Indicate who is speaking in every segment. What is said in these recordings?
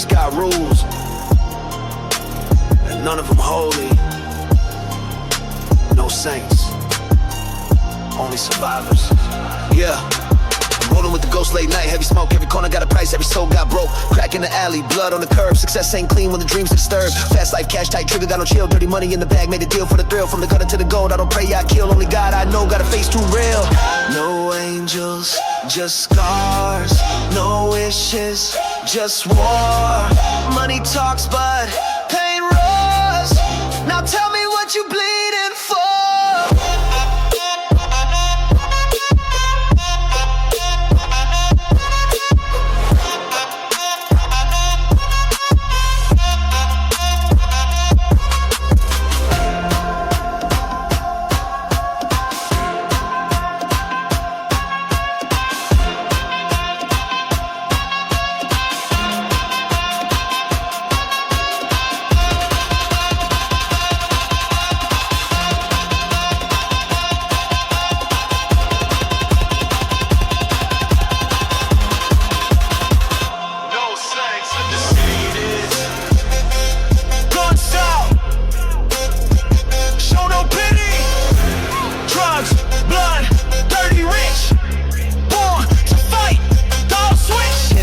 Speaker 1: streets got rules, and none of them holy. No saints, only survivors. Yeah, I'm rolling with the ghost late night, heavy smoke, every corner got a price, every soul got broke. Crack in the alley, blood on the curb, success ain't clean when the dreams are disturbed. Fast life, cash tight, trigger, got no chill, dirty money in the bag, made a deal for the thrill. From the gutter to the gold, I don't pray, I kill, only God I know, got a face too real. No angels, just scars, no wishes, just war. Money talks but pain roars. Now tell me what you bleeding for.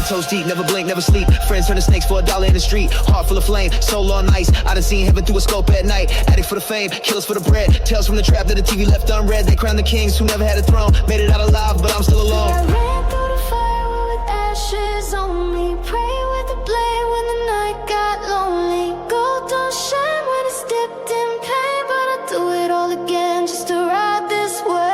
Speaker 1: Toes deep, never blink, never sleep. Friends turn to snakes for $1 in the street. Heart full of flame, soul on ice. I done seen heaven through a scope at night. Addict for the fame, killers for the bread. Tales from the trap that the TV left unread. They crowned the kings who never had a throne. Made it out alive, but I'm still alone.
Speaker 2: I ran through the fire with ashes on me. Pray with the blade when the night got lonely. Gold don't shine when it's dipped in pain, but I do it all again just to ride this way.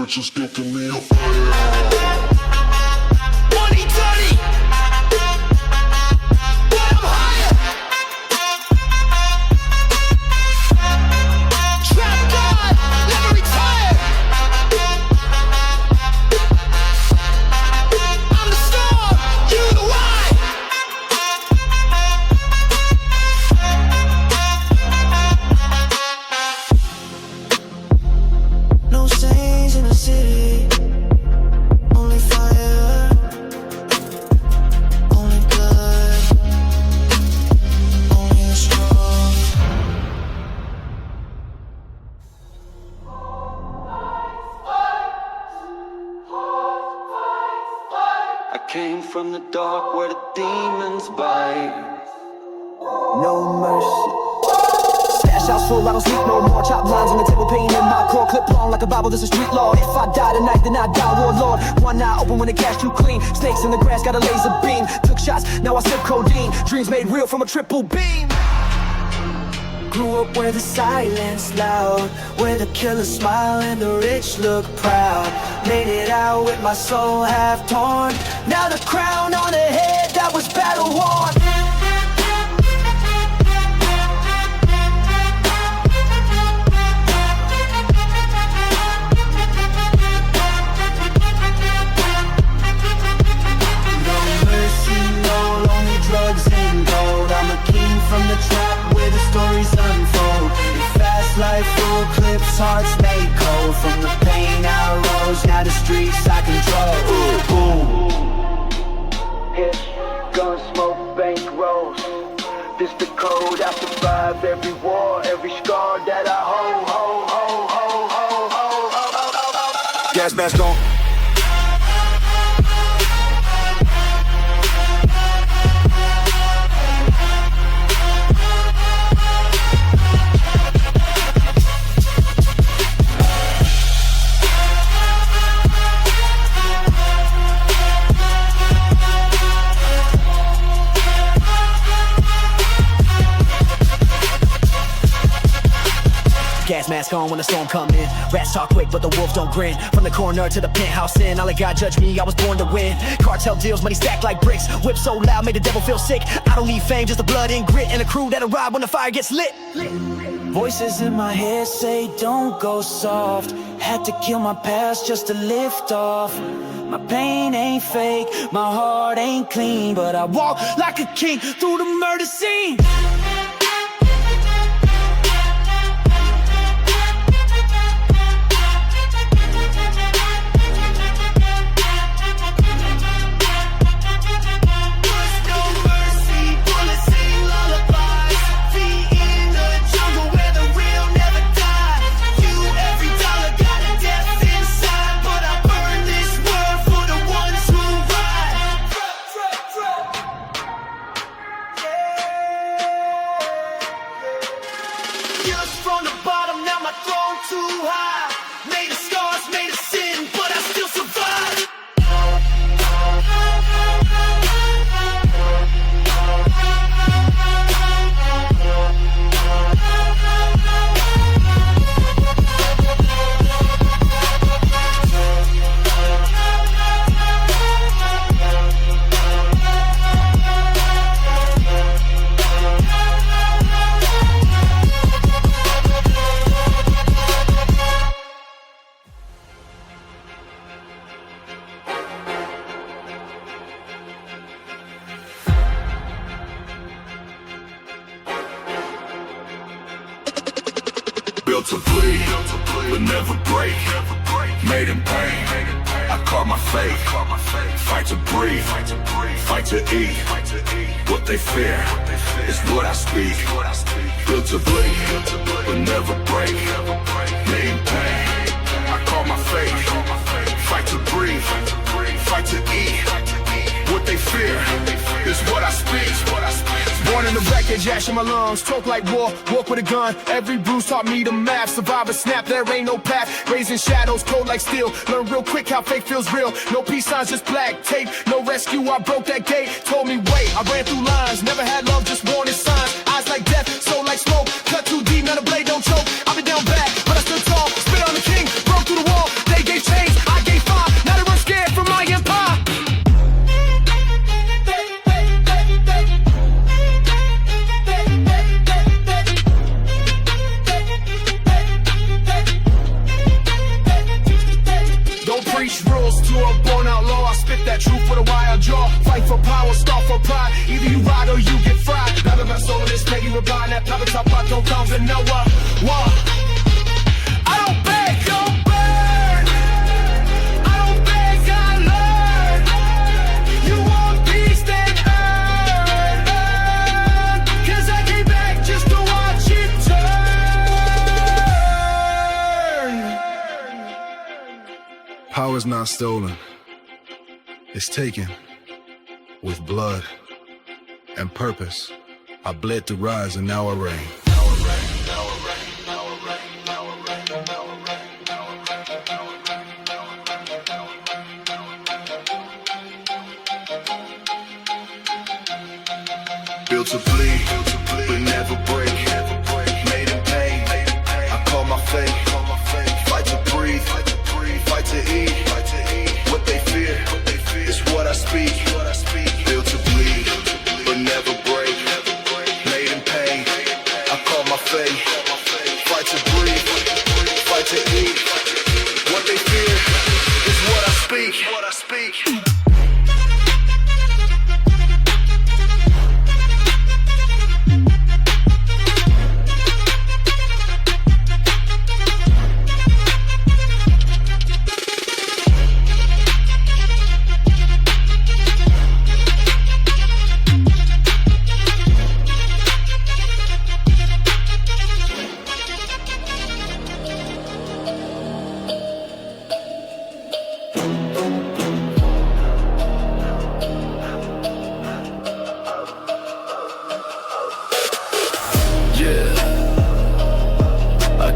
Speaker 3: Just getting me up.
Speaker 1: Money dirty, but I'm higher. Trap God, never retire. I'm the storm, you the why. No saints in the city, only fire, only blood, only the strong.
Speaker 4: I came from the dark where the demons bite.
Speaker 1: No mercy. Stash house full, I don't sleep no more. Chop lines on the table, pain in my core. Clip long like a Bible, this is street law. If I die tonight, then I die, warlord. One eye open when the cash too clean. Snakes in the grass, got a laser beam. Took shots, now I sip codeine. Dreams made real from a triple beam. Grew up where the silence loud, where the killers smile and the rich look proud. Made it out with my soul half torn. Now the crown on the head that was battle worn. Drugs and gold. I'm a king from the trap where the stories unfold. In fast life, full clips, hearts made cold. From the pain I rose, now the streets I control. Boom. Hit, gun smoke, bank rolls. This the code I survived every war, every scar that I hold.
Speaker 3: Gas mask on.
Speaker 1: Gas mask on when the storm come in. Rats talk quick, but the wolves don't grin. From the corner to the penthouse in, all let God judge me, I was born to win. Cartel deals, money stacked like bricks. Whip so loud, made the devil feel sick. I don't need fame, just the blood and grit, and a crew that'll ride when the fire gets lit.
Speaker 5: Voices in my head say don't go soft. Had to kill my past just to lift off. My pain ain't fake, my heart ain't clean, but I walk like a king through the murder scene.
Speaker 1: From the bottom, now my throne too high. Made of scars, made of sin, but I still survive.
Speaker 3: Built to bleed, but never break. Made in pain, I caught my fate. Fight to breathe, fight to eat. What they fear is what I speak. Built to bleed, but never break. Made in pain, I caught my fate. Fight to breathe, fight to eat. What they fear is what I speak.
Speaker 6: Born in the wreckage, ash in my lungs, talk like war, walk with a gun. Every bruise taught me to math, survive a snap, there ain't no path. Raising shadows, cold like steel, learn real quick how fake feels real. No peace signs, just black tape, no rescue, I broke that gate. Told me wait, I ran through lines, never had love, just wanted signs. Eyes like death, soul like smoke, cut too deep, now the blade don't choke. I've been down bad, but I stood tall, spit on the king, broke through the wall. They gave chains, I gave fire, now they run scared from my empire. Rules to a born outlaw, I spit that truth with a wild jaw. Fight for power, start for pride. Either you ride or you get fried. Never my soul in this, maybe we're buying that power top, I don't come to nowhere. I don't beg, don't burn. I don't beg, I learn. You want peace, then earn. 'Cause I came back just to watch it turn.
Speaker 7: Power's not stolen, it's taken with blood and purpose. I bled to rise and now I reign.
Speaker 3: Built to bleed, but never break. Made in pain, I call my fate. Fight to breathe, fight to eat. What they fear is what I speak. Built to bleed, but never break. Made in pain, I call my fate. Fight to breathe, fight to eat. What they fear is what I speak.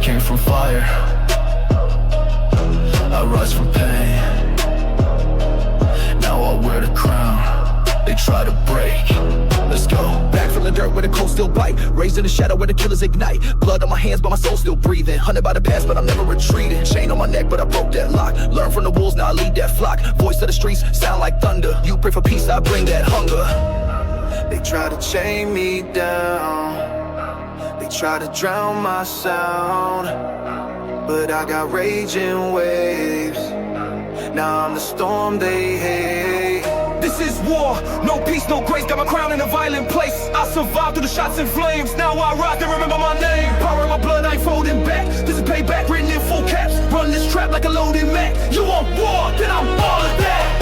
Speaker 1: Came from fire, I rise from pain. Now I wear the crown, they try to break. Let's go.
Speaker 6: Back from the dirt where the cold still bite. Raised in the shadow where the killers ignite. Blood on my hands but my soul still breathing. Hunted by the past but I'm never retreating. Chain on my neck but I broke that lock. Learn from the wolves, now I lead that flock. Voice of the streets, sound like thunder. You pray for peace, I bring that hunger. They try to chain me down.
Speaker 8: They try to drown my sound, but I got raging waves. Now I'm the storm they hate.
Speaker 6: This is war, no peace, no grace. Got my crown in a violent place. I survived through the shots and flames. Now I rise to remember my name. Power in my blood, I ain't folding back. This is payback, written in full caps. Run this trap like a loaded Mac. You want war, then I'm all of that.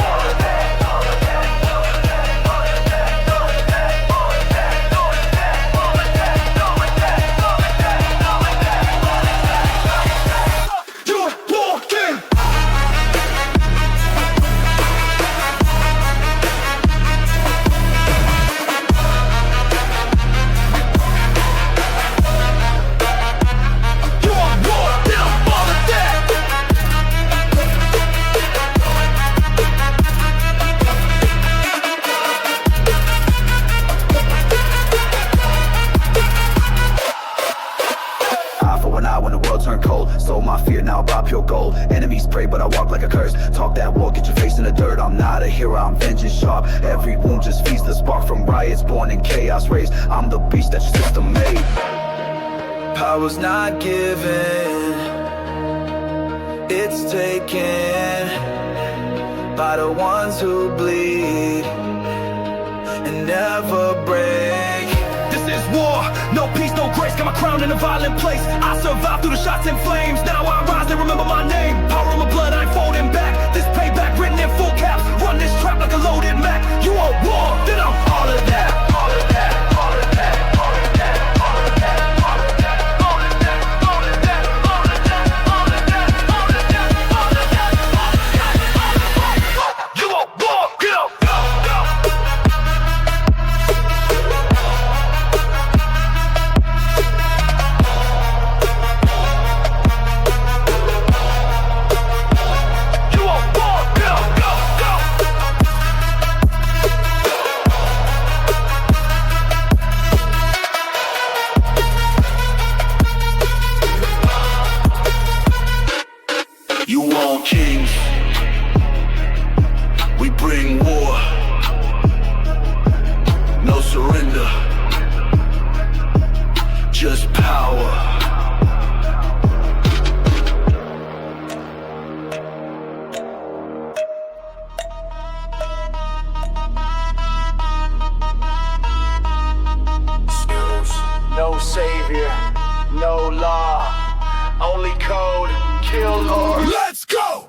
Speaker 1: Mafia, now about pure gold. Enemies pray, but I walk like a curse. Talk that walk, get your face in the dirt. I'm not a hero, I'm vengeance sharp. Every wound just feeds the spark from riots born in chaos raised. I'm the beast that your system made.
Speaker 8: Power's not given, it's taken by the ones who bleed and never break.
Speaker 6: This is war, no peace, no grace. Got my crown in a violent place. I survived through the shots and flames. Now I rise and remember my name. Power in my blood, I ain't folding back. This payback, written in full caps. Run this trap like a loaded Mac. You want war, then I'm all of that. All of that, all of that, all of that, all of that, all of that, all of that, all of that, all of that, all of that, all of that, all of that, all of that. You want war, get up, go, go. You want kings, we bring war, no surrender, just power. No savior, no law, only code, kill or let's go!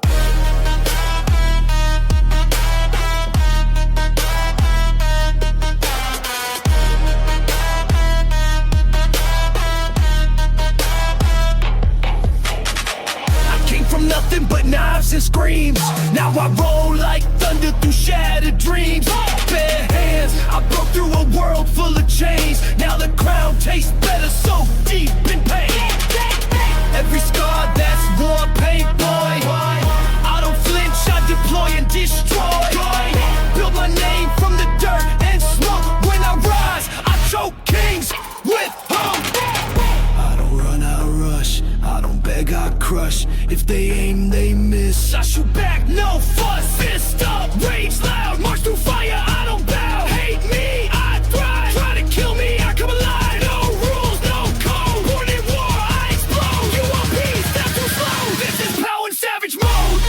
Speaker 6: I came from nothing but knives and screams. Now I roll like thunder through shattered dreams. Bare hands, I broke through a world full of chains. Now the crown tastes better, so deep in pain. Every scar, that's war paint, boy. I don't flinch, I deploy and destroy. Build my name from the dirt and smoke. When I rise, I choke kings with hope. I don't run, I rush. I don't beg, I crush. If they aim, they miss. I shoot back, no fuss. Fist up, rage loud, march through fire. I don't bow. Hate me, I thrive. Try to kill me, I come alive. No rules, no code. Born in war, I explode. You want peace, that's too slow. This is power in savage mode.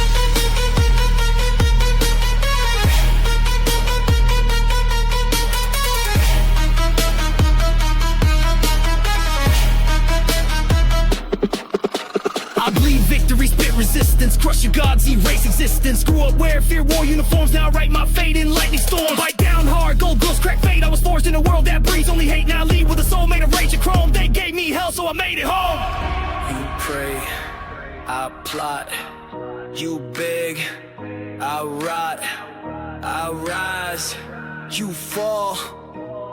Speaker 6: I bleed victory, spit resistance. Crush your gods, erase existence. Grew up wearing fear war uniforms. Now I write my fate in lightning storms. Bite down hard, gold girls crack fate. I was forged in a world that breeds only hate. Now I lead with a soul made of rage and chrome. They gave me hell, so I made it home.
Speaker 8: You pray, I plot. You beg, I rot. I rise, you fall.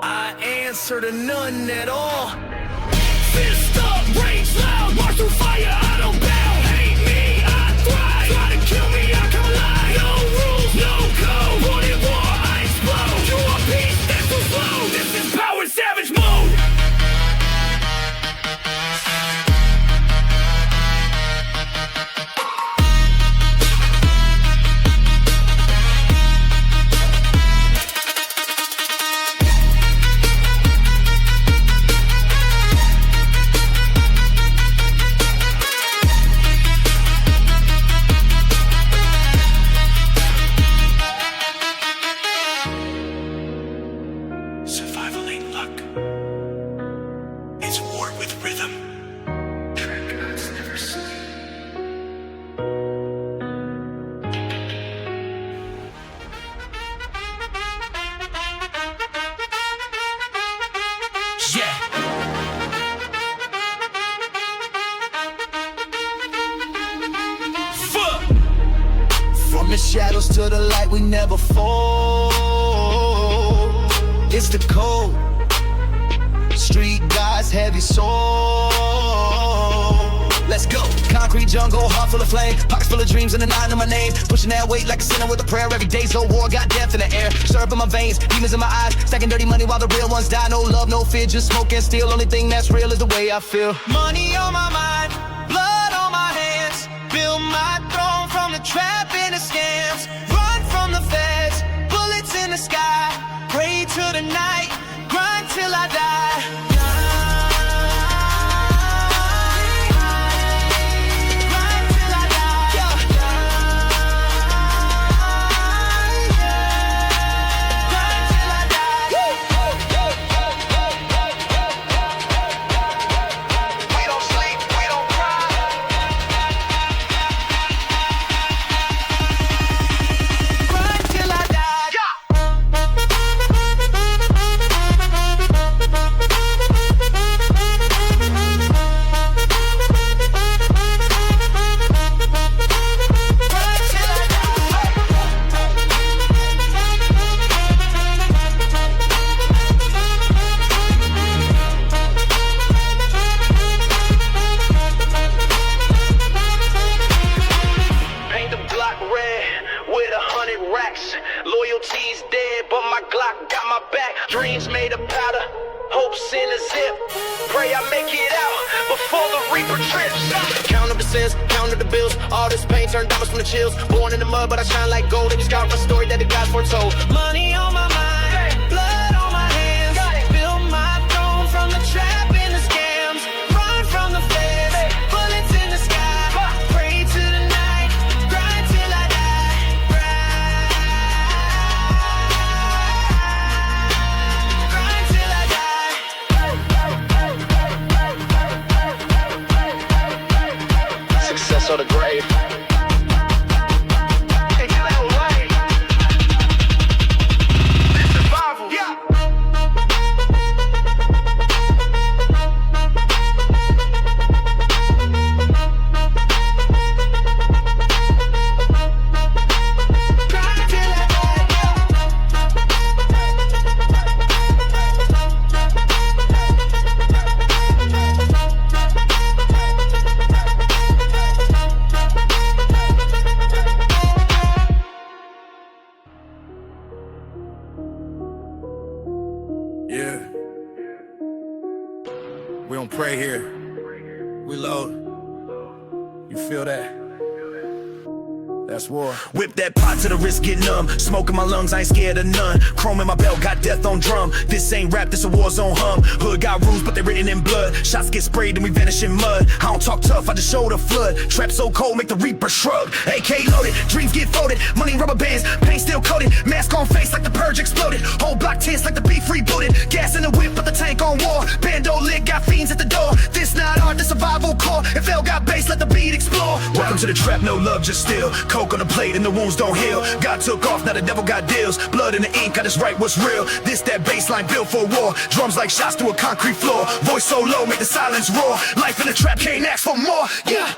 Speaker 8: I answer to none at all. Fist up, rage loud, march through fire, I don't bow. Hate me, I thrive. Try to kill me, I come alive. No rules, no code. Born in war, I explode. You want peace, that's too slow. This is power in savage mode.
Speaker 1: From the shadows to the light, we never fall. It's the code. Street guys, heavy soul. Let's go. Concrete jungle, heart full of flame, pockets full of dreams and a 9 in my name. Pushing that weight like a sinner with a prayer. Every day's no war, got death in the air. Syrup in my veins, demons in my eyes, stacking dirty money while the real ones die. No love, no fear, just smoke and steal. Only thing that's real is the way I feel. Money on my mind, blood on my hands. Build my throne from the trap and the scams. Run from the feds, bullets in the sky. Pray to the night, grind till I die. Loyalty's dead, but my Glock got my back. Dreams made of powder, hopes in a zip. Pray I make it out before the reaper trips. Count up the sins, count up the bills. All this pain turned diamonds from the chills. Born in the mud, but I shine like gold. Every scar of a story that the gods foretold. Money on my mind, blood on my hands. Build my throne from the trap and the scams. Run from the feds, bullets in the sky. Pray to the night, grind till I die. Success or the grave. It's that way. It's survival. Yeah.
Speaker 7: Yeah. We don't pray here. We load. You feel that? That's war.
Speaker 1: Whip that pot to the wrist, get numb. Smoke in my lungs, I ain't scared of none. Chrome in my belt, got death on drum. This ain't rap, this a war zone hum. Hood got rules, but they written in blood. Shots get sprayed and we vanish in mud. I don't talk tough, I just show the flood. Trap so cold, make the reaper shrug. AK loaded, dreams get folded. Money rubber bands, paint still coated. Mask on face like the purge exploded. Whole block tense like the beef rebooted. Gas in the whip, but the tank on war. Bando lit, got fiends at the door. This not art, the survival core. If L got bass, let the beat explore. Welcome to the trap, no love, just still. Coke on the plate and the wounds don't heal. God took off, now the devil got deals. Blood in the ink, I just write what's real. This that baseline built for war. Drums like shots through a concrete floor. Voice so low, make the silence roar. Life in the trap, can't ask for more. Yeah.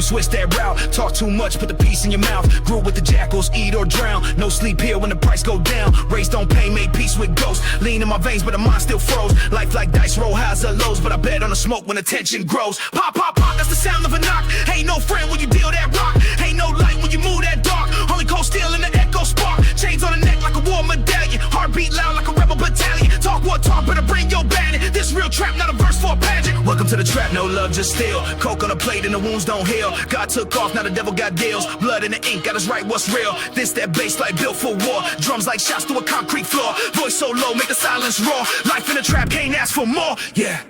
Speaker 1: Switch that route, talk too much, put the peace in your mouth. Grew with the jackals, eat or drown. No sleep here when the price go down. Raised on pain, made peace with ghosts. Lean in my veins, but the mind still froze. Life like dice, roll highs or lows, but I bet on the smoke when the tension grows. Pop, pop, pop, that's the sound of a knock. Ain't no friend when you deal that rock. Ain't no light when you move that dark. Only cold steel in the echo spark. Chains on the neck like a war medallion. Heartbeat loud like a rebel battalion. Talk what talk, better bring your bandit. This real trap, not a verse for a pageant. Welcome to the trap, no love, just steal. Coke on the plate and the wounds don't heal. God took off, now the devil got deals. Blood in the ink, got us right what's real. This that bass like built for war. Drums like shots through a concrete floor. Voice so low, make the silence roar. Life in the trap, can't ask for more. Yeah.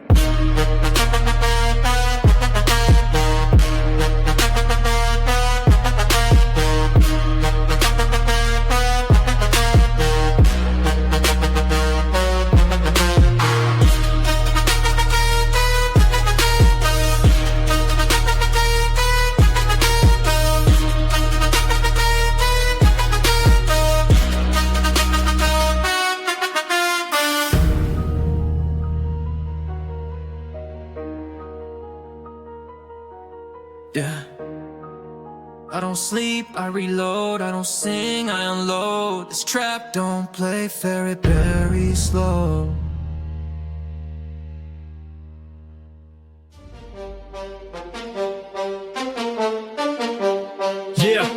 Speaker 5: don't sleep, I reload. I don't sing, I unload. This trap don't play fair, it very slow.
Speaker 8: Yeah.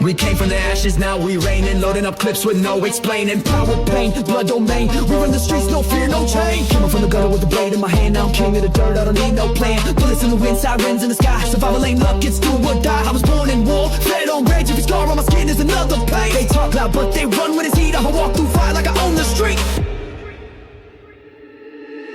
Speaker 8: We came from the ashes, now we reigning. Loading up clips with no explaining. Power, pain, blood domain. We run the streets, no fear, no chain. Coming from the gutter with a blade in my hand. Now I'm king of the dirt, I don't need no plan. Bullets in the wind, sirens in the sky. Survival ain't luck, it's do or die. I was born in war, fed on rage. If it's scar on my skin, there's another pain. They talk loud, but they run with his heat. I'ma walk through fire like I own the street.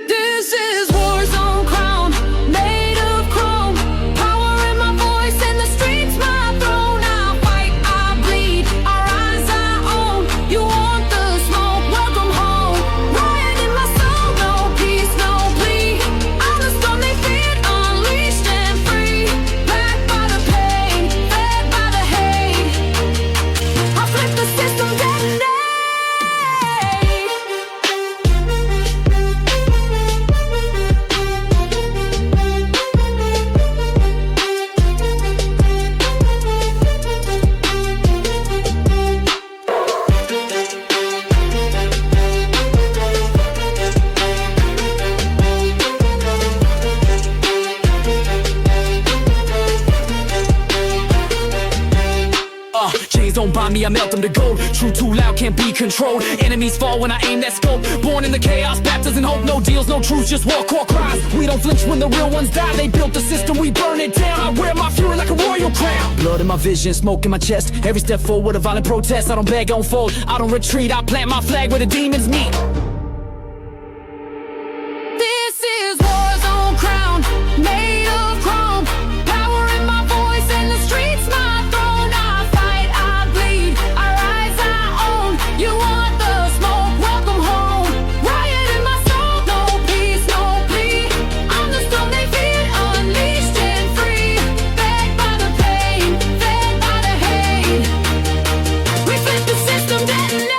Speaker 2: This is war zone crown, made of chrome. Power in my voice, in the streets my throne. I fight, I bleed, I rise, I own. You want the smoke, welcome home. Riot in my soul, no peace, no plea. I'm the storm they feared, unleashed and free. Backed by the pain, fed by the hate. I flip the system, detonate.
Speaker 8: Chains don't bind me, I melt them to gold. True too loud, can't be controlled. Enemies fall when I aim that scope. Born in the chaos, baptism and hope. No deals, no truths, just war, core cries. We don't flinch when the real ones die. They built the system, we burn it down. I wear my fury like a royal crown. Blood in my vision, smoke in my chest. Every step forward, a violent protest. I don't beg, I don't fold, I don't retreat. I plant my flag where the demons meet.
Speaker 2: This is war zone crown, made of chrome. Power in my voice, in the streets my throne. I fight, I bleed, I rise, I own. You want the smoke, welcome home. Riot in my soul, no peace, no plea. I'm the storm they feared, unleashed and free. Backed by the pain, fed by the hate. We flip the system, detonate.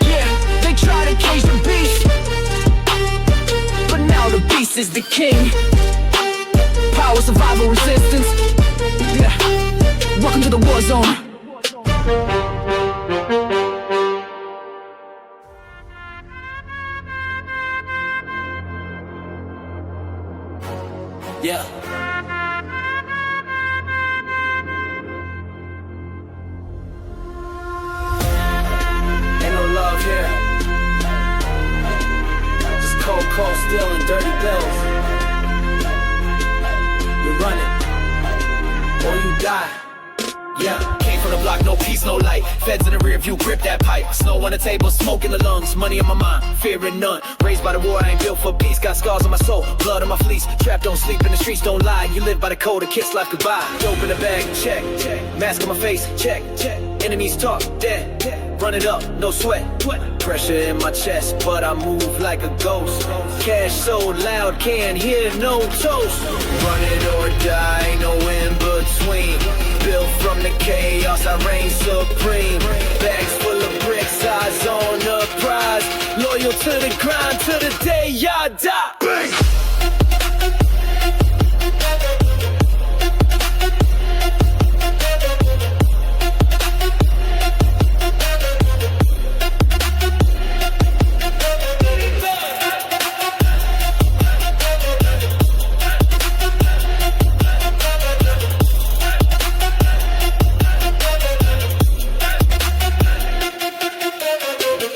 Speaker 8: Yeah, they try to cage the beast, but now the beast is the king. Power, survival, resistance. Yeah, welcome to the war zone. Yeah. Ain't no love here. Just cold, cold steel and dirty bills. We run it, or you die. Yeah, came from the block, no peace, no light. Feds in the rear view, grip that pipe. Snow on the table, smoke in the lungs. Money in my mind, fearing none. Raised by the war, I ain't built for peace. Got scars on my soul, blood on my fleece. Trapped, don't sleep in the streets, don't lie. You live by the code, a kiss life goodbye. Dope in the bag, check. Mask on my face, check. Enemies talk, dead. Run it up, no sweat. Pressure in my chest, but I move like a ghost. Cash so loud, can't hear no toast. Run it or die, ain't no in between. Built from the chaos, I reign supreme. Bags full of bricks, eyes on the prize. Loyal to the grind, to the day I die. Bang!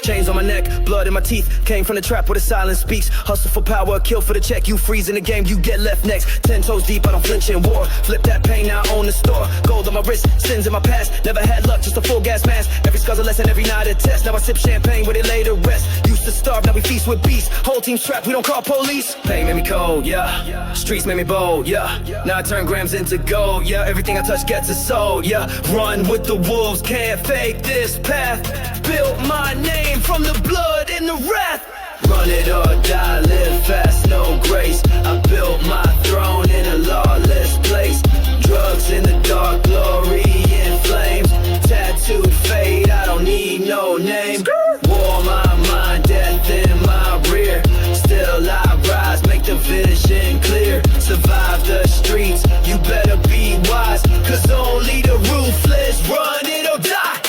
Speaker 8: Chains on my neck, blood in my teeth. Came from the trap where the silence speaks. Hustle for power, kill for the check. You freeze in the game, you get left next. 10 toes deep, I don't flinch in war. Flip that pain, now I own the store. Gold on my wrist, sins in my past. Never had luck, just a full gas mask. Every scar's a lesson, every night a test. Now I sip champagne where they lay to rest. Used to starve, now we feast with beasts. Whole team's trapped, we don't call police. Pain made me cold, yeah. Streets made me bold, yeah. Now I turn grams into gold, yeah. Everything I touch gets a soul, yeah. Run with the wolves, can't fake this path. Built my name from the blood and the wrath. Run it or die, live fast, no grace. I built my throne in a lawless place.
Speaker 1: Drugs in the dark, glory in flames. Tattooed fate, I don't need no name. War my mind, death in my rear. Still I rise, make the vision clear. Survive the streets, you better be wise, cause only the ruthless run it or die.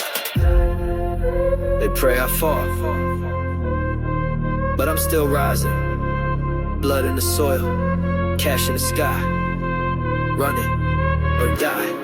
Speaker 1: They pray I fall, but I'm still rising. Blood in the soil, cash in the sky. Run it or die.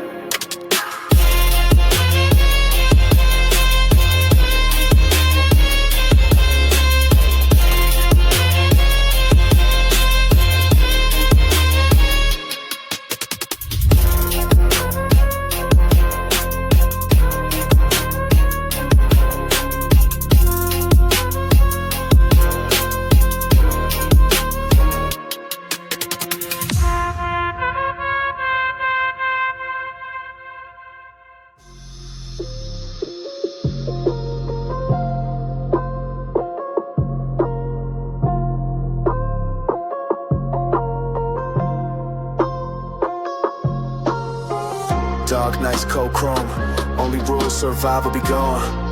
Speaker 6: Dark nights, cold chrome. Only rule, survival be gone.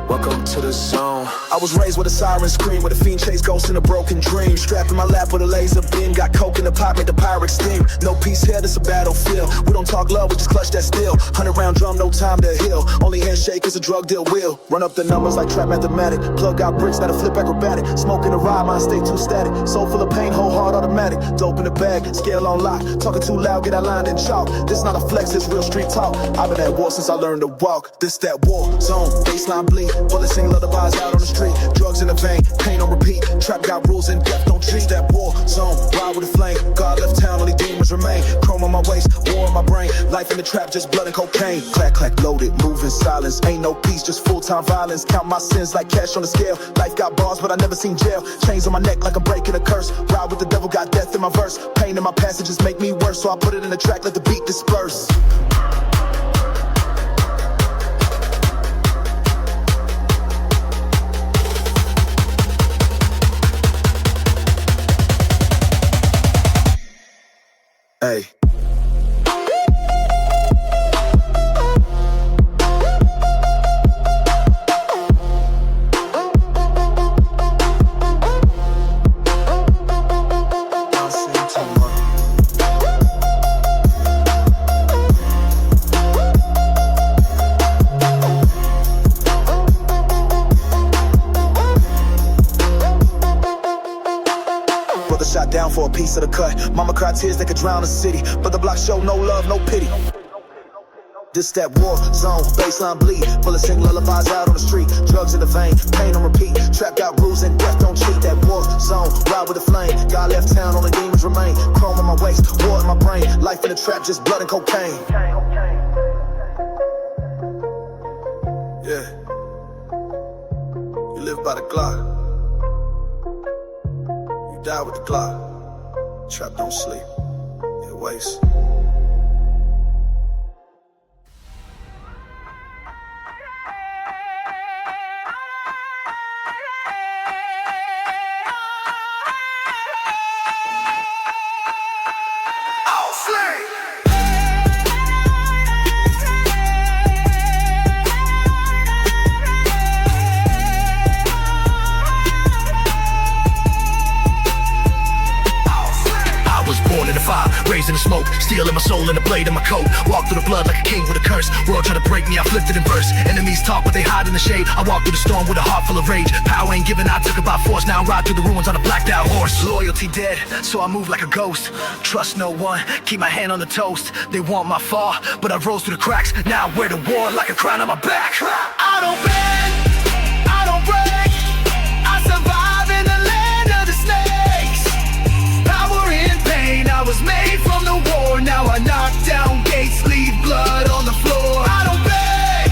Speaker 6: Welcome to the zone. I was raised with a siren scream, with a fiend chase ghosts in a broken dream. Strapped in my lap with a laser beam, got coke in the pot, made the pirate steam. No peace here, this a battlefield. We don't talk love, we just clutch that steel. 100-round drum, no time to heal. Only handshake is a drug deal will. Run up the numbers like trap mathematic. Plug out bricks, not a flip acrobatic. Smoking a ride, mind stay too static. Soul full of pain, whole heart automatic. Dope in the bag, scale on lock. Talking too loud, get outlined in chalk. This not a flex, it's real street talk. I've been at war since I learned to walk. This that war zone, baseline bleed. Bullets sing lullabies out on the street. Drugs in the vein, pain on repeat. Trap got rules and death don't treat. That war zone, ride with the flame. God left town, only demons remain. Chrome on my waist, war in my brain. Life in the trap, just blood and cocaine. Clack, clack, loaded, move in silence. Ain't no peace, just full-time violence. Count my sins like cash on the scale. Life got bars, but I never seen jail. Chains on my neck like I'm breaking a curse. Ride with the devil, got death in my verse. Pain in my passages make me worse, so I put it in the track, let the beat disperse. Hey. Shot down for a piece of the cut. Mama cried tears that could drown the city, but the block show no love, no pity. This that war zone, baseline bleed. Bullets sing lullabies out on the street. Drugs in the vein, pain on repeat. Trap got rules and death don't cheat. That war zone, ride with the flame. God left town, only demons remain. Chrome on my waist, war in my brain. Life in the trap, just blood and cocaine. Yeah. You live by the Glock. Die with the Glock. Trap don't sleep. It wastes.
Speaker 1: Raised in the smoke, steel in my soul and the blade in my coat. Walk through the blood like a king with a curse. World try to break me, I flipped it in verse. Enemies talk but they hide in the shade. I walk through the storm with a heart full of rage. Power ain't given, I took it by force. Now I ride through the ruins on a blacked out horse. Loyalty dead, so I move like a ghost. Trust no one, keep my hand on the toast. They want my fall, but I rose through the cracks. Now I wear the war like a crown on my back. I don't bend, I don't break. I survive in the land of the snakes. Power in pain, I was made from the war. Now I knock down gates, leave blood on the floor. I don't beg,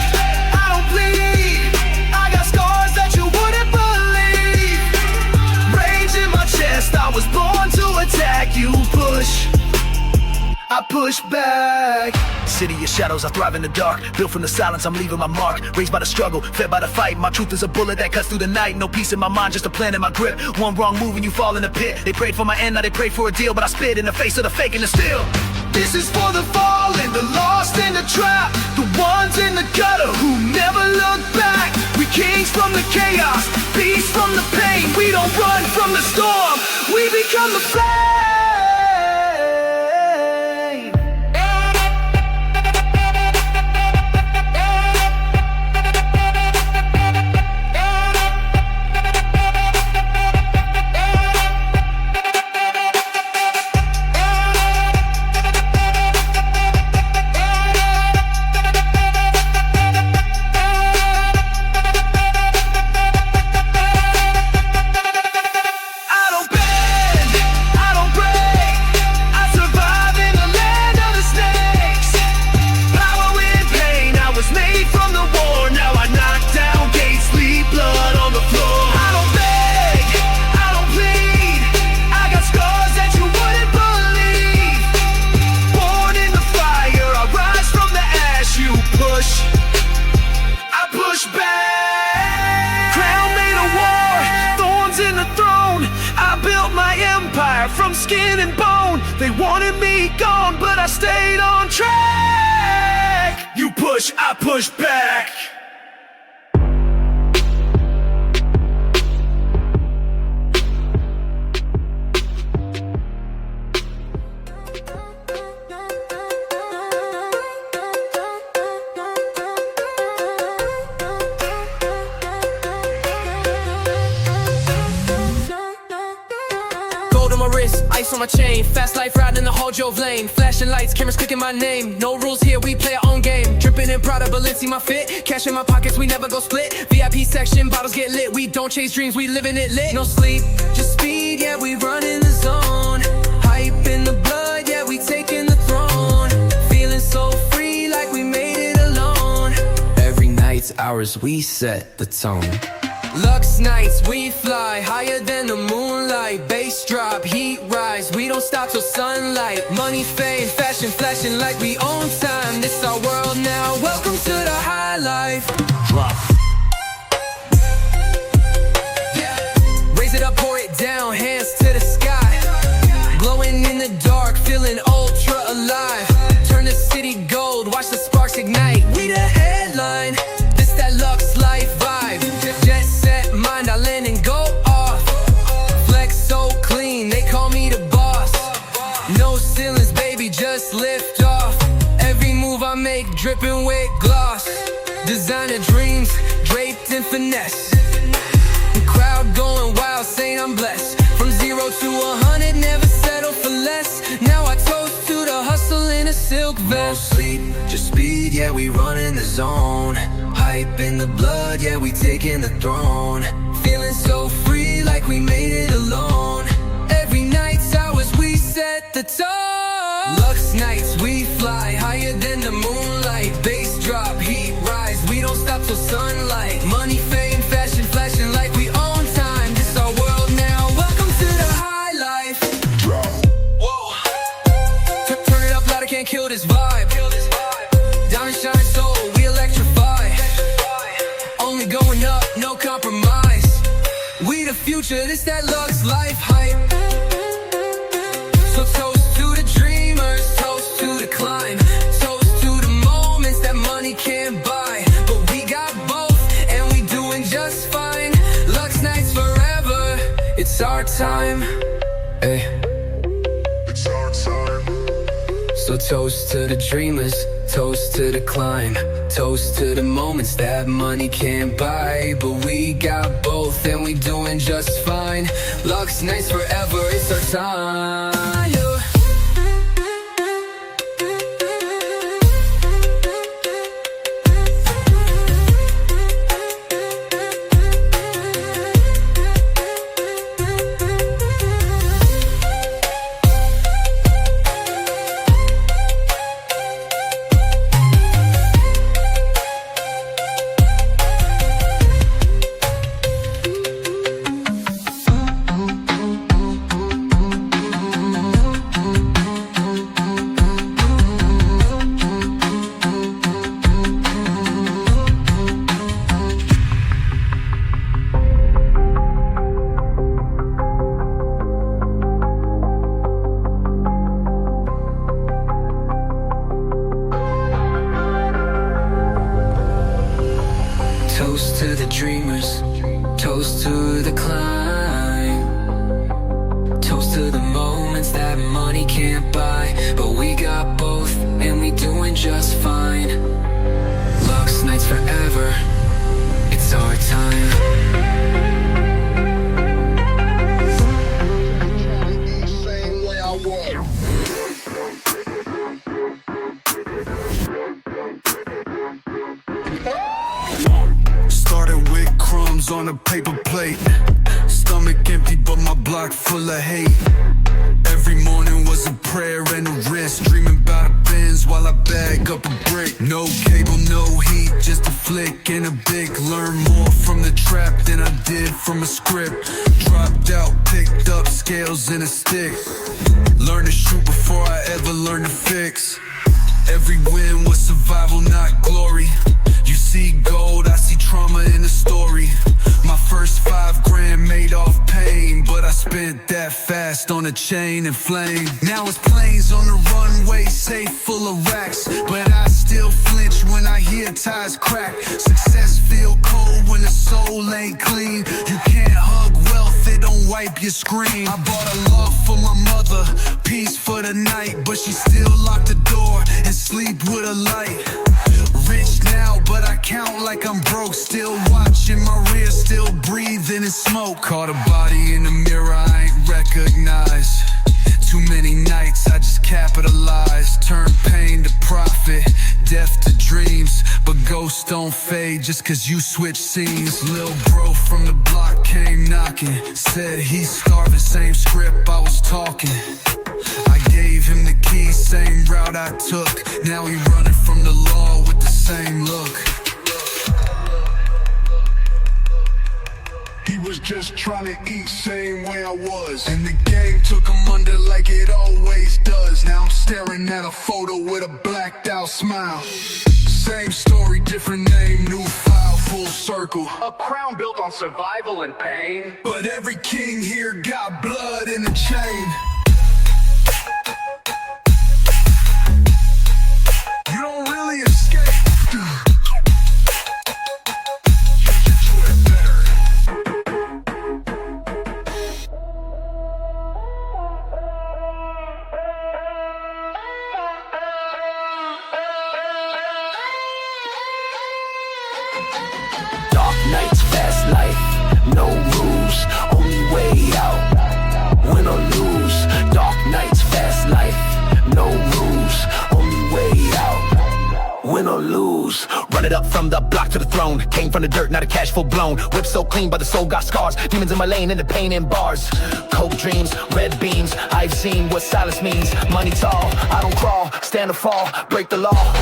Speaker 1: I don't plead. I got scars that you wouldn't believe. Rage in my chest, I was born to attack. You push, I push back. City of shadows, I thrive in the dark. Built from the silence, I'm leaving my mark. Raised by the struggle, fed by the fight. My truth is a bullet that cuts through the night. No peace in my mind, just a plan in my grip. One wrong move and you fall in the pit. They prayed for my end, now they pray for a deal. But I spit in the face of the fake and the steal.
Speaker 6: This is for the fallen, the lost in the trap, the ones in the gutter who never look back. We kings from the chaos, beasts from the pain. We don't run from the storm, we become the flame. From skin and bone, they wanted me gone, but I stayed on track. You push, I push back.
Speaker 9: Ice on my chain, fast life riding in the whole Jove lane. Flashing lights, cameras clicking my name. No rules here, we play our own game. Dripping in Prada, Balenci my fit. Cash in my pockets, we never go split. VIP section, bottles get lit. We don't chase dreams, we living it lit. No sleep, just speed, yeah, we run in the zone. Hype in the blood, yeah, we taking the throne. Feeling so free, like we made it alone. Every night's ours, we set the tone. Lux nights, we fly higher than the moonlight. Bass drop, heat rise, we don't stop till sunlight. Money, fame, fashion, flashing like we own time. This our world now, welcome to the high life. Drop. Yeah. Raise it up, pour it down, hands to the sky. Glowing in the dark, feeling ultra alive. Turn the city gold, watch the sparks ignite. We the headline, this that Lux life vibe. Jet set mind, I land and go off. Flex so clean, they call me the boss. No ceilings, baby, just lift off. Every move I make, dripping with gloss. Designer dreams, draped in finesse. The crowd going wild, saying I'm blessed. From 0 to 100, never settle for less. Now I toast to the hustle in a silk vest. No sleep, just speed, yeah, we run in the zone. Hype in the blood, yeah, we taking the throne. Feeling so free, like we made it alone. Every night's ours, we set the tone. Lux nights, we fly higher than the moonlight. Bass drop, heat rise, we don't stop till sunlight. Money, fame, fashion, flashing like we own time. This our world now, welcome to the high life. Whoa. Turn it up loud, I can't kill this vibe. Diamond shine so we electrify. Only going up, no compromise. We the future, this that Lux life hype. So toast to the dreamers, toast to the climb. Toast to the moments that money can't buy. But we got both, and we doing just fine. Lux nights forever, it's our time. Hey. It's our time. So toast to the dreamers, toast to the climb. Toast to the moments that money can't buy. But we got both and we doing just fine. Lux nights forever, it's our time. Toast to the dreamers, toast to the climb. Toast to the moments that money can't buy. But we got both, and we doing just fine. Luck's nights forever, it's our time.
Speaker 7: Started with crumbs on a paper plate. Stomach empty, but my block full of hate. Every morning was a prayer and a risk. Dreaming about a Benz while I bag up a brick. No cable, no heat, just a flick and a bic. Learn more from the trap than I did from a script. Dropped out, picked up scales and a stick. Learned to shoot before I ever learned to fix. Every win was survival, not glory. You see gold, I see trauma in the story. My first $5 grand made off pain, but I spent that fast on a chain and flame. Now it's planes on the runway, safe full of racks, but I still flinch when I hear tires crack. Success feel cold when the soul ain't clean. You can't hug wealth, it don't wipe your screen. I bought a loft for my mother, peace for the night, but she still locked the door and sleep with a light. Rich now, but I count like I'm broke. Still watching my rear, still breathing in smoke. Caught a body in the mirror I ain't recognize. Too many nights I just capitalize. Turn pain to profit, death to dreams. But ghosts don't fade just cause you switch scenes. Lil bro from the block came knocking. Said he's starving, same script I was talking. I gave him the keys, same route I took. Now he running from the law with the same look. He was just trying to eat same way I was, and the game took him under like it always does. Now I'm staring at a photo with a blacked out smile. Same story, different name, new file, full circle.
Speaker 10: A crown built on survival and pain.
Speaker 7: But every king here got blood in a chain. You don't really escape.
Speaker 1: Dark nights, fast life, no rules, only way out, win or lose. Dark nights, fast life, no rules, only way out, win or lose. Run it up from the block to the throne. Came from the dirt, not a cash full blown. Whip so clean, but the soul got scars. Demons in my lane and the pain in bars. Coke dreams, red beams. I've seen what silence means. Money tall, I don't crawl. Stand or fall, break the law.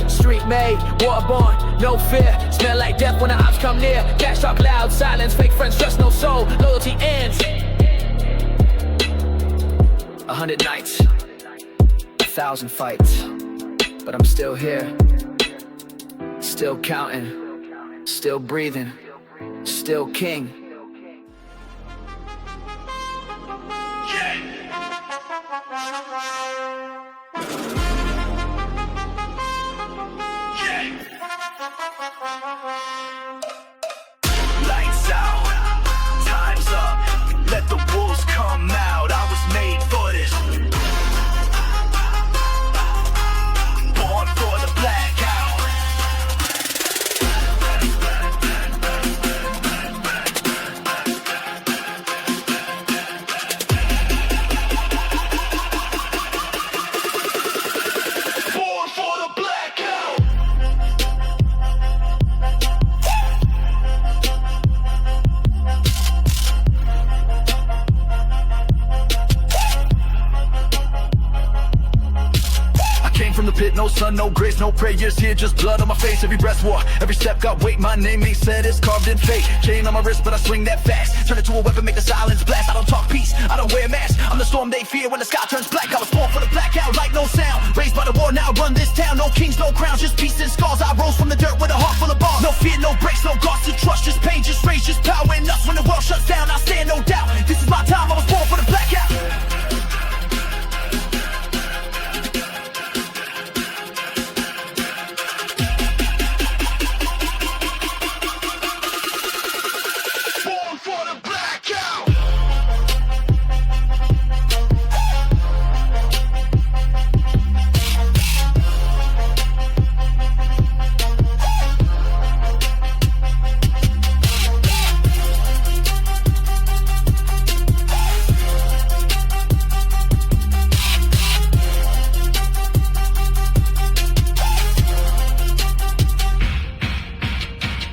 Speaker 8: Street made, waterborne, no fear. Smell like death when the ops come near. Cash talk loud, silence, fake friends, trust no soul. Loyalty ends. 100 nights, 1,000 fights, but I'm still here. Still counting, still breathing, still king.
Speaker 1: Lights out,
Speaker 11: sun, no grace, no prayers here, just blood on my face. Every breath's war, every step got weight. My name ain't said, it's carved in fate. Chain on my wrist, but I swing that fast. Turn it to a weapon, make the silence blast. I don't talk peace, I don't wear masks. I'm the storm they fear when the sky turns black. I was born for the blackout, like no sound. Raised by the war, now I run this town. No kings, no crowns, just peace and scars. I rose from the dirt with a heart full of bars. No fear, no breaks, no guards to trust. Just pain, just rage, just power in us. When the world shuts down, I stand no doubt. This is my time, I was born for the blackout.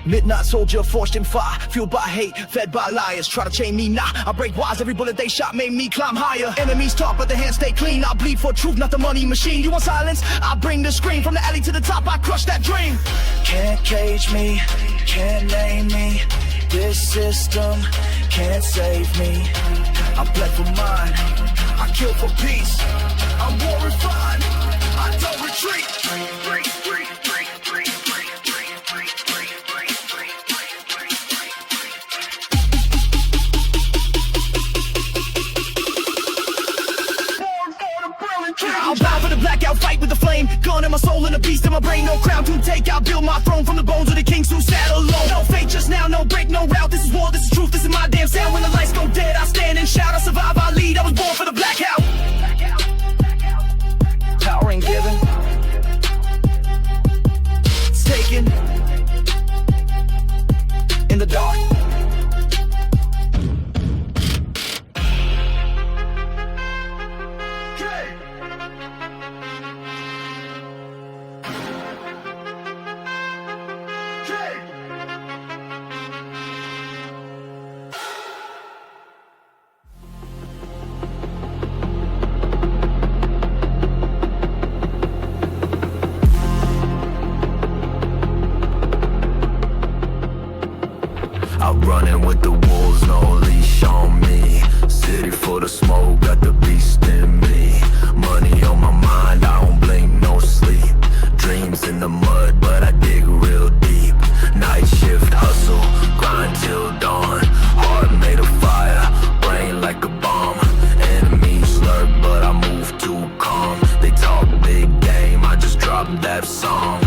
Speaker 11: Midnight soldier, forged in fire, fueled by hate, fed by liars. Try to chain me, nah, I break wires. Every bullet they shot made me climb higher. Enemies talk, but their hands stay clean. I bleed for truth, not the money machine. You want silence? I bring the scream. From the alley to the top, I crush that dream.
Speaker 5: Can't cage me, can't name me. This system can't save me. I bled for mine, I kill for peace. I'm war refined, I don't retreat. I'm bound for the blackout, fight with the flame. Gun in my soul and a beast in my brain. No crown to take, I'll build my throne from the bones of the kings who sat alone. No fate just now, no break, no route. This is war, this is truth, this is my damn sound. When the lights go dead, I stand and shout. I survive, I lead, I was born for the blackout. Power ain't given, it's taken in the dark.
Speaker 7: I'm running with the wolves, no leash on me. City full of smoke, got the beast in me. Money on my mind, I don't blink, no sleep. Dreams in the mud, but I dig real deep. Night shift hustle, grind till dawn. Heart made of fire, brain like a bomb. Enemies lurk, but I move too calm. They talk big game, I just drop that song.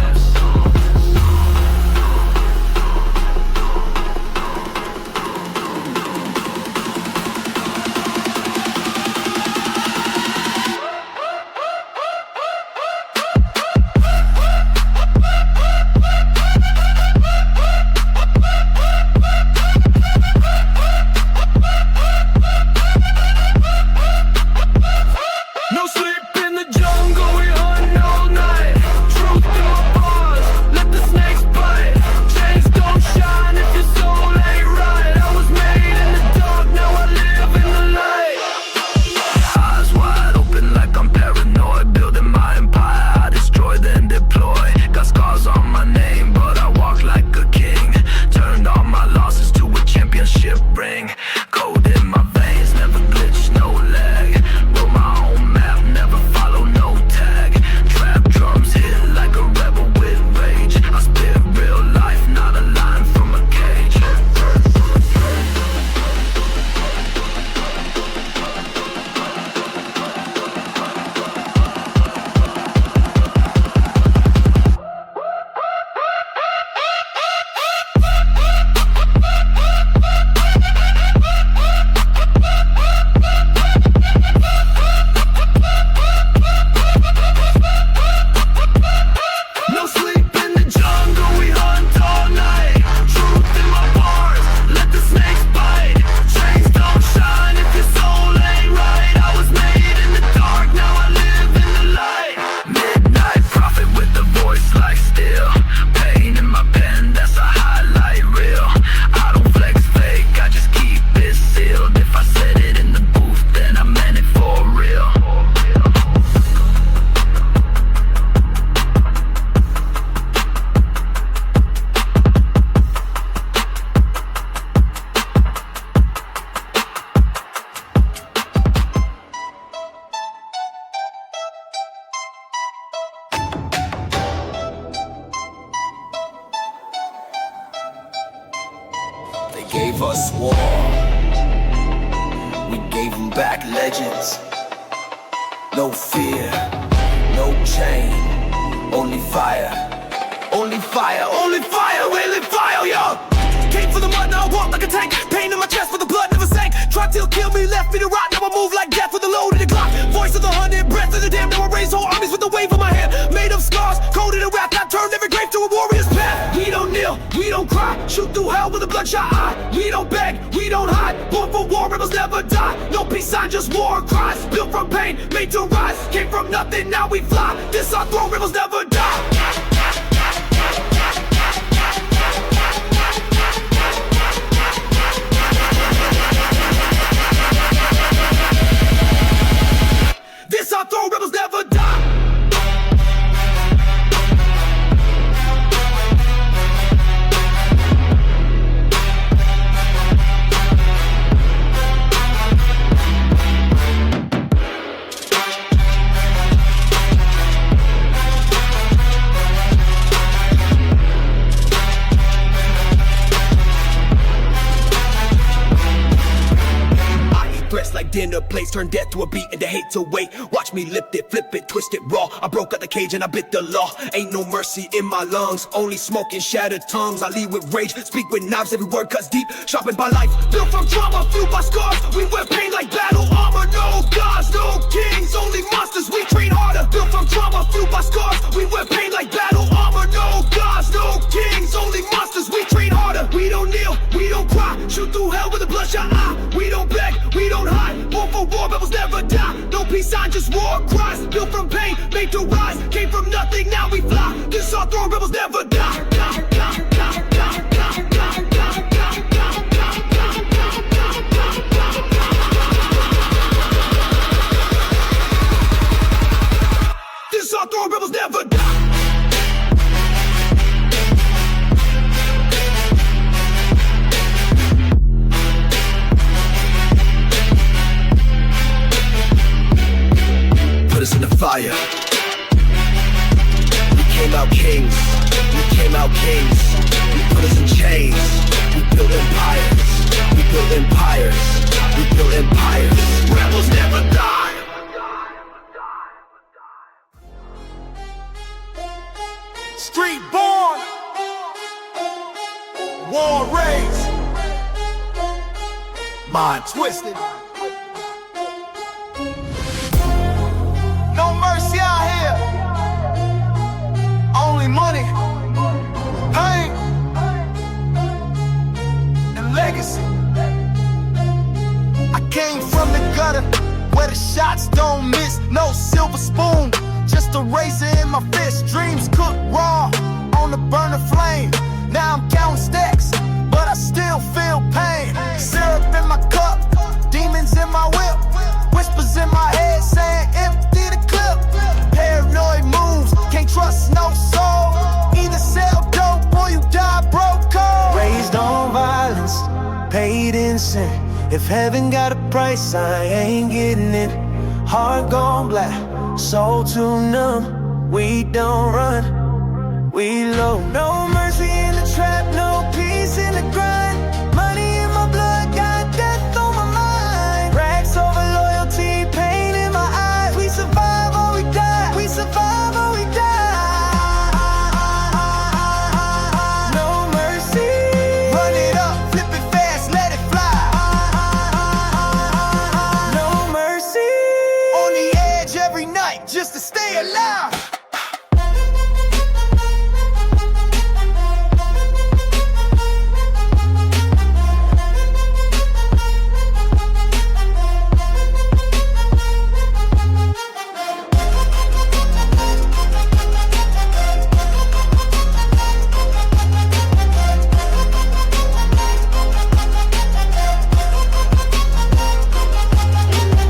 Speaker 1: gave us war. We gave them back legends. No fear, no chain, only fire. Only fire, only fire, only fire, yo! Came for the mud, now I walk like a tank. Pain in my chest, but the blood never sank. Tried till kill me, left me to rot. Now I move like death with a load in the Glock. Voice of the 100, breath of the damned. Now I raise whole armies with the wave of my hand. Made of scars, coded in wrath. I turned every grave to a warrior's path. We don't kneel, we don't cry. Shoot through hell with a bloodshot eye. We don't beg, we don't hide. Born for war, rebels never die. No peace sign, just war cries. Built from pain, made to rise. Came from nothing, now we fly. This our throne, rebels never die. This our throne, rebels never die. Threats like dinner plates turn death to a beat and they hate to wait. Watch me lift it, flip it, twist it raw. I broke out the cage and I bit the law. Ain't no mercy in my lungs, only smoke and shattered tongues. I lead with rage, speak with knives, every word cuts deep, sharpened by life. Built from trauma, fueled by scars. We wear pain like battle armor. No gods, no kings, only monsters we train harder. Built from trauma, fueled by scars. We wear pain like battle armor. No gods, no kings, only monsters we train harder. We don't kneel, we don't cry. Shoot through hell with a bloodshot eye. We don't beg, we don't hide. Born for war, rebels never die. No peace sign, just war cries. Built from pain, made to rise. Came from nothing, now we fly. This our throne, rebels never die. This our throne, rebels never die. Put us in the fire. We came out kings. We came out kings. We put us in chains. We built empires. We built empires. We built empires. Rebels never die.
Speaker 6: Street born, war raised, mind twisted. No mercy out here, only money, pain, and legacy. I came from the gutter, where the shots don't miss. No silver spoon, just a razor in my fist. Dreams cooked raw on the burner flame. Now I'm counting stacks, but I still feel pain. Syrup in my cup, demons in my whip. Whispers in my head saying empty the clip. Paranoid moves, can't trust no soul. Either sell dope or you die broke cold.
Speaker 5: Raised on violence, paid in sin. If heaven got a price, I ain't getting it. Heart gone black, soul too numb. We don't run, we low. No mercy in the trap, no peace in the grind. Money in my blood, got death on my mind. Racks over loyalty, pain in my eyes. We survive or we die, we survive or we die. No mercy.
Speaker 6: Run it up, flip it fast, let it fly.
Speaker 5: No mercy.
Speaker 6: On the edge every night, just to stay alive.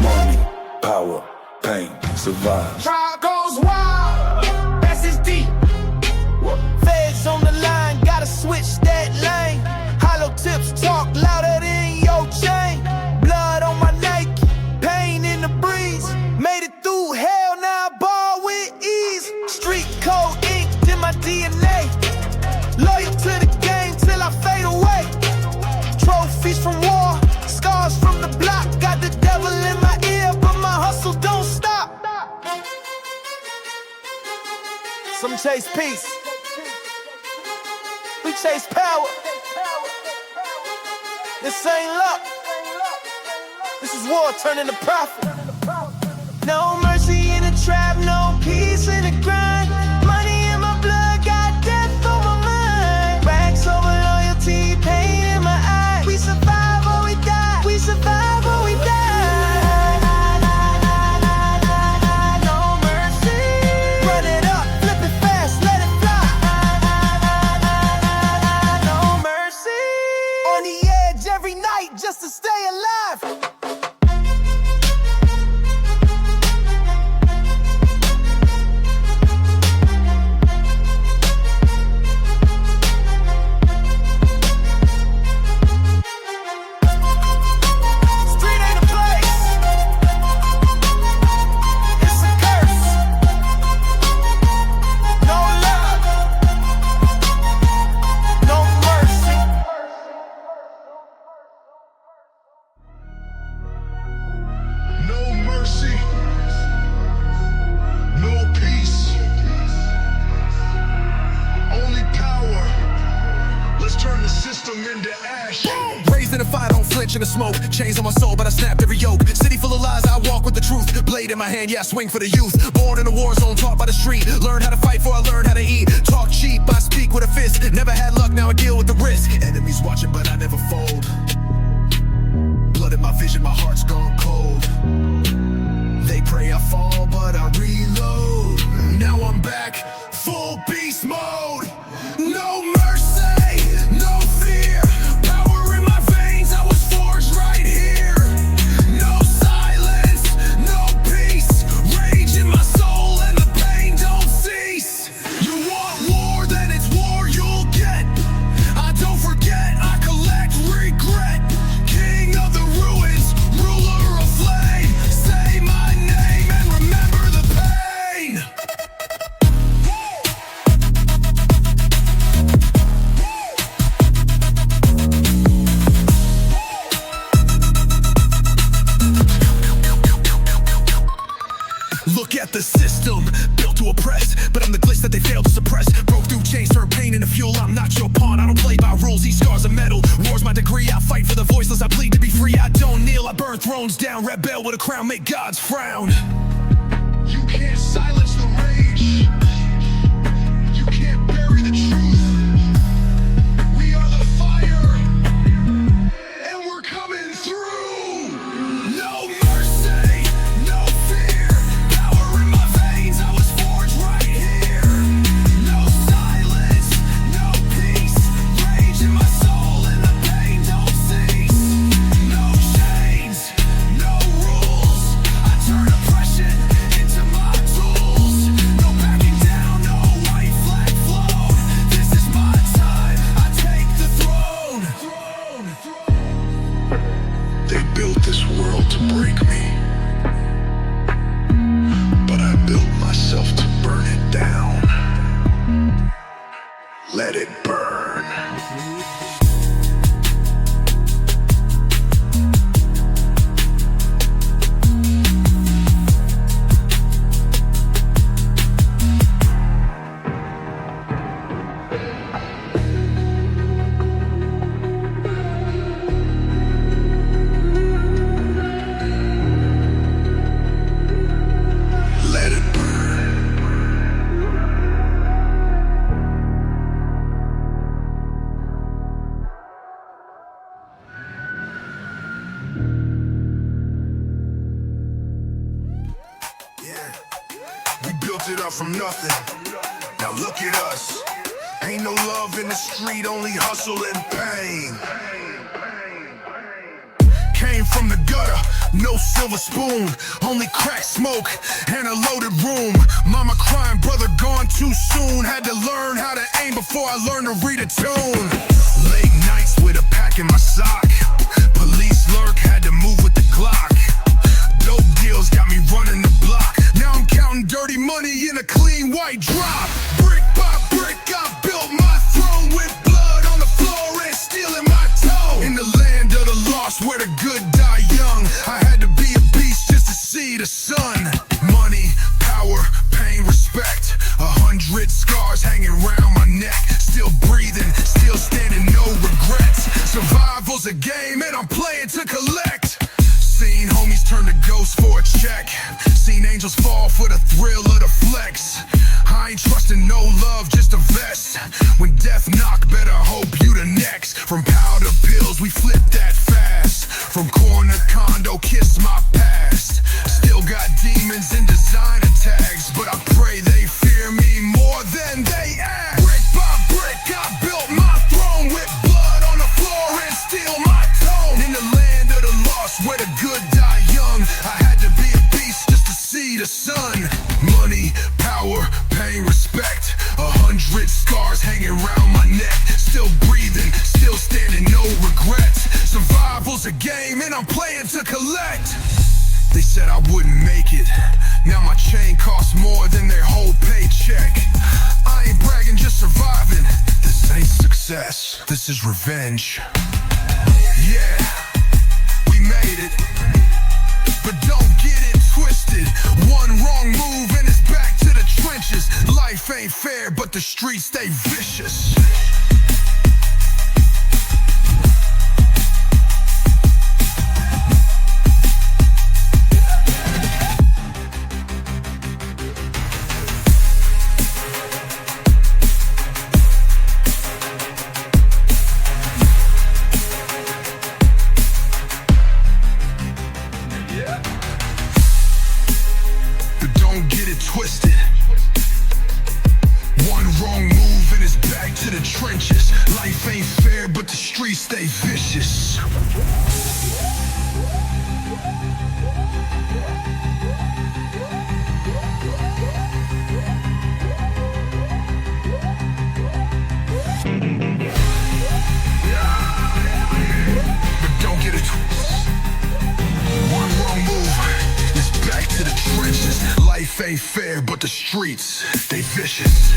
Speaker 7: Money, power, pain, survive.
Speaker 6: Trial goes wild, message deep. Feds on the line, gotta switch that lane. Hollow tips talk louder than your chain. Blood on my Nike, pain in the breeze. Made it through hell, now I ball with ease. Street code inked in my DNA. Loyal to the game till I fade away. chase peace. We chase power. This ain't luck. This is war turning to profit. No mercy in the trap, no peace in the grind. Money in my blood, got death on my mind. Racks over loyalty, pain in my eyes. We survive or we die. We survive or we die. No mercy. Run it up, flip it fast, let it fly. No mercy. On the edge every night just to stay alive.
Speaker 12: In the smoke, chains on my soul, but I snapped every yoke. City full of lies, I walk with the truth. Blade in my hand, yeah, I swing for the youth. Born in a war zone, taught by the street. Learn how to fight before I learn how to eat. Talk cheap, I speak with a fist. Never had luck, now I deal with the risk. Enemies watching, but I never fold. Blood in my vision, my heart's gone cold. They pray I fall, but I reload. Now I'm back, full beast mode. No mercy, no fear. Power in my veins, I was forged right here. No silence, no peace. Rage in my soul and the pain don't cease. You want war, then it's war you'll get. I don't forget, I collect regret. King of the ruins, ruler of flame. Say my name and remember the pain. Look at the system, built to oppress, but I'm the glitch that they fail to suppress. Broke through chains, turned pain into fuel. I'm not your pawn, I don't play by rules. These scars are metal, war's my degree. I fight for the voiceless, I bleed to be free. I don't kneel, I burn thrones down. Rebel with a crown, make gods frown. You can't silence the rage. You can't bury the truth. We are the fire, and we're coming through. No mercy, no fear. Power in my veins, I was forged right here. No silence, no peace. Rage in my soul and the pain don't cease. No chains, no rules. I turn oppression into my tools. No backing down, no white flag flown. This is my time, I take the throne. They built this world to break me, but I built myself to burn it down. Let it burn. Let it burn. Yeah, we built it up from nothing. Now look at us. Ain't no love in the street, only hustle and pain. Came from the gutter, no silver spoon, only crack smoke and a loaded room. Mama crying, brother gone too soon. Had to learn how to aim before I learned to read a tune. Late nights with a pack in my sock. Police lurk, had to move with the Glock. Dope deals got me running the block. Now I'm counting dirty money in a clean white drop. Brick by brick, I built my throne with blood on the floor and steel in my toe. In the land of the lost, where the good die young, I had to be a beast just to see the sun. Money, power, pain, respect. 100 scars. Survival's a game and I'm playing to collect. Seen homies turn to ghosts for a check. Seen angels fall for the thrill of the flex. I ain't trusting no love, just a vest. When death knock, better hope you the next. From powder pills, we flip that fast. From corner condo, kiss my past. Still got demons and designer tags, but I pray they fear me more than they act. Brick by brick, I built my throne with blood on the floor and steal my tone. In the land of the lost, where the good die young, I had to be a beast just to see the sun. Money, power, pain, respect. 100 scars hanging round my neck. Still breathing, still standing, no regrets. Survival's a game and I'm playing to collect. They said I wouldn't make it. Now my chain costs more than their whole paycheck. I ain't bragging, just surviving. This ain't success, this is revenge. Yeah, we made it. But don't get it twisted. One wrong move and it's back to the trenches. Life ain't fair, but the streets stay vicious. Twisted. One wrong move and it's back to the trenches. Life ain't fair, but the streets stay vicious. But don't get it twisted. One wrong move, it's back to the trenches. Life ain't fair, but the streets, they vicious.